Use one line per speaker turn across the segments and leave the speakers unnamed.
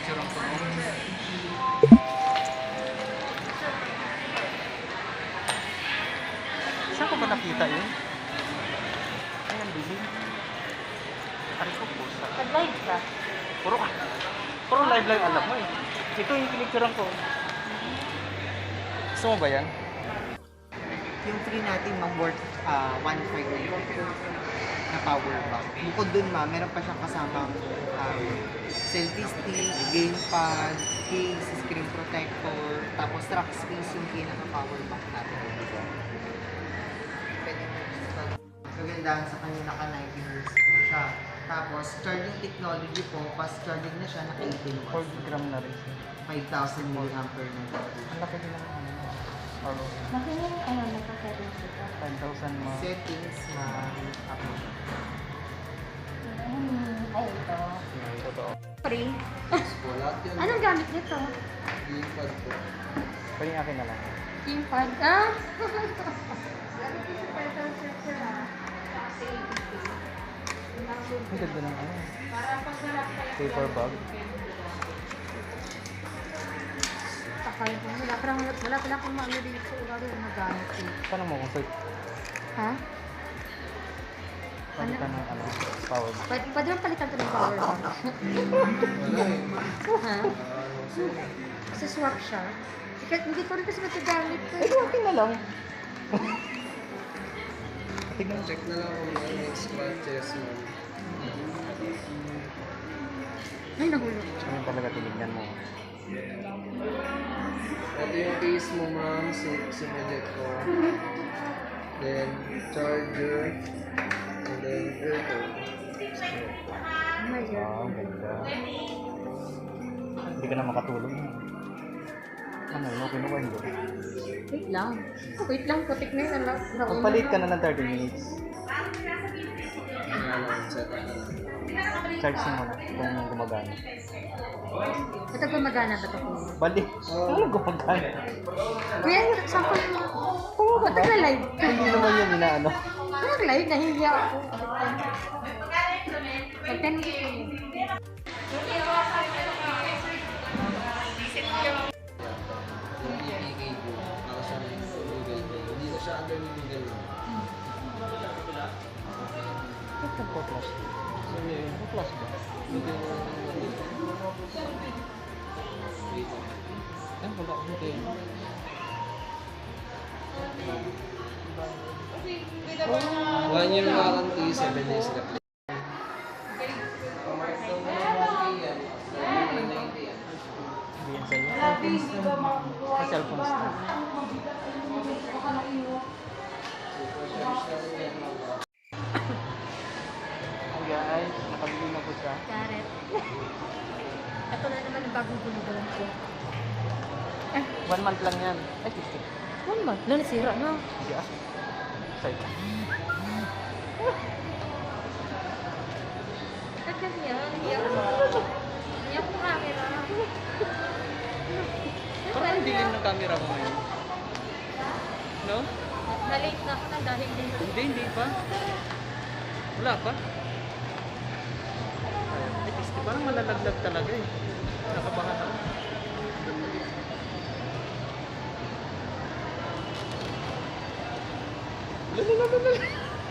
pinicture ko. Saan ko ba nakita yun? Ayan, bilhin. Ari ko po sa...
Nag-live ka?
Puro live lang alam mo eh. Ito yung pinicturean ko. Gusto mo ba yan?
Yung free natin, ma'am, worth 1.5 na power bank. Bukod dun, ma'am, meron pa siyang kasamang selfie stick, gamepad, case, screen protector, tapos track space yung pinaka-power bank natin. Pwede mo kagandahan sa kanya, naka 90 Hz po siya. Tapos, charging technology po, fast charging na siya, naka 18 watts.
40 gram na rin siya.
5,000 mAh na po.
Ang laki din naman ano. Or
Makinig nagkakaroon sila.
5,000 mo.
Settings na upload.
Ay, ito.
Totoo.
Free.
Wala yun.
Anong gamit nito?
Gamepad po.
Pwede yung akin na lang.
Gamepad. Ah!
Ang ganda ng ano.
Para pagharap kayo.
Paper bag.
Akala ko, wala pala akong maano dito. Wala rin magamit eh.
Paano mo kung search?
Ha?
Palitan ng ano, power bank.
Pwede mo palitan ito ng power bank. Ha? Kasi swap siya. Hindi ko rin kasi magagamit ko.
Eh, akin na lang. Tignan.
Check na lang kung ano yung scratches mo.
Ay, nahulog.
Ano talaga tinignan mo?
Ito yung case mo, ma'am, si projector. Then, charger. And then, earphone.
Oh my God.
Wow, ang ganda. Hindi ka na makatulog. Ano, kinuha hindi.
Wait lang, putik na yun.
Magpalit ka na ng 30 minutes. Charge mo na kung gumagana.
Ito gumagana ba ito?
Balik. Ano gumagana?
Kuya, sample mo. Oo, ba't nag-live?
Hindi naman yun inaano.
Nag-live, nahihiya ako. Mag-10
Hindi na siya under ni Google.
Ito po plus. Ano plus ba? Yan, wala akong hindi.
1 year warranty, 7 days replacement.
Hindi yan sa'yo. Sa cellphones na. Hi guys, nakabili na po siya.
Karet. Ito na naman ang bagong gulugan ko.
1 month lang yan. Ay, 50.
1 month? Lalo nasira na.
Yeah. Sorry.
Ba't ganyan? Iyak ko. Iyak ko camera.
Parang ang dilim ng camera mo ngayon. No?
Na-late na ako na dahil din.
Hindi pa. Wala pa. Ay, 50. Parang malalaglag talaga eh. Nakabahan ako.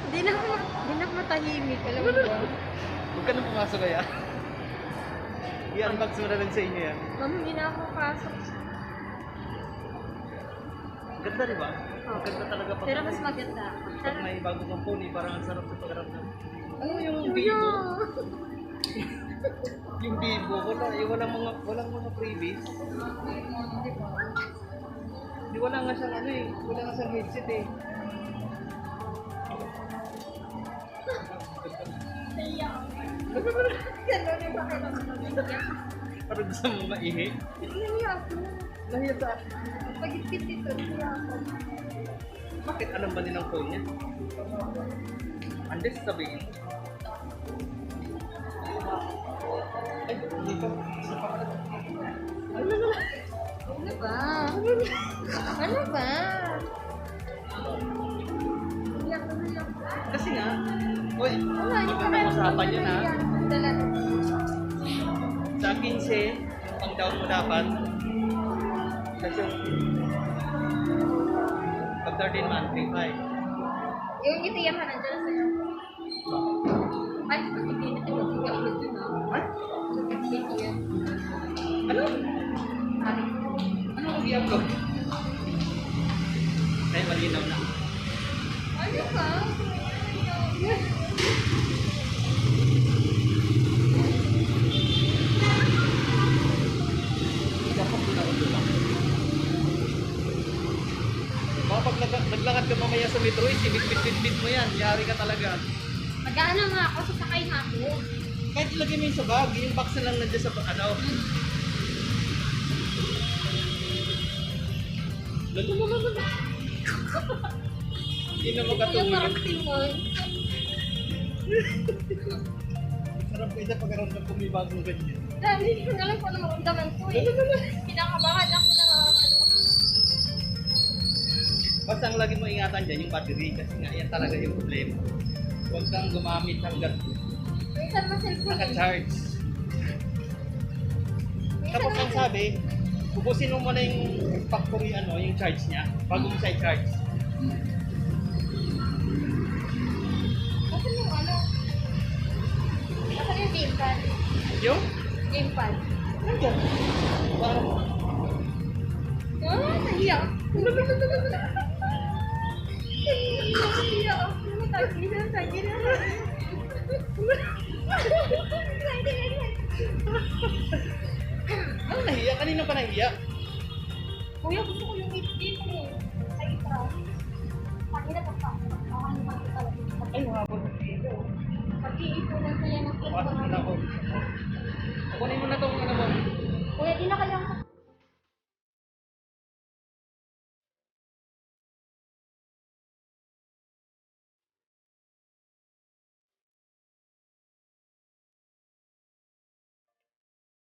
Hindi na ako matahimik. Alam mo ba?
Huwag ka nang pumasok kaya. I-unbox mo na rin sa inyo yan.
Mami, hindi na ako pasok.
Ganda di ba?
Oh.
Ganda talaga pag,
Pero mas maganda.
pag may bago kang phone eh, parang ang sarap sa pagkaramdam. Ano yung
Kuya!
Vivo? Yung Vivo, walang mga freebies. Di wala nga siyang ano eh, wala nga siyang headset eh.
Gano'n yung pakiramdam.
Parang gusto mong maihi.
Nahiya ako.
Nahiya sa...
Pag-ipit ito, nahiya ako.
Bakit alam ba nilang phone niya? Andes sabihin. Ay, hindi pa. Isa pa ka.
Ano ba? Ano ba? Nahiya ko, nahiya ko.
Kasi nga, uy,
Wala, yung
magandang usapan yun ha.
Dala.
Sa 15, Ang down mo dapat. Kasi pag 13 months, 3.5.
Yung ATM na nandiyan na sa'yo. Ay, hindi na ito. Sige, ako dun na.
What?
ATM.
Ano?
Ay,
Ano ang iyam ko? Ay, malinaw na.
ano ka?
Dapat ko na ulo lang. Baka pag naglakad ka mamaya sa metro, sinipit-bit mo yan. Yari ka talaga.
Mag-aano nga ako, sasakay nga ako.
Kahit ilagay mo yung sa bag, yung box na lang nandiyan sa ano. Lalalala. Hindi na
Yung
makatulog.
parang timon.
Sarap ko isa pagkaramdam kung may bagong ganyan.
Dahil hindi ko na alam kung ano maramdaman ko eh. Kinakabahan ako na ano.
Basta ang lagi mo ingatan dyan yung battery kasi nga yan talaga yung problema. Huwag kang gumamit hanggang
Minsan mas cellphone eh.
naka-charge.
Minsan
Tapos ang
naman-
sabi, ubusin mo muna yung factory ano, yung charge niya bago mo siya i-charge.
Asan yung ano? Asan yung gamepad?
Yung?
Gamepad.
Nandiyan. Parang,
Ah, nahiya. Nahiya ako. Tagi na.
ano nahiya? Kanina pa nahiya?
Kuya, gusto ko yung dito eh. Ay, itra. Tagi na pa.
Ay, habang
Pag-iipunan ko yan ng
pasok mo na ako. Kunin mo na itong ano mo.
Kuya, di na kailangan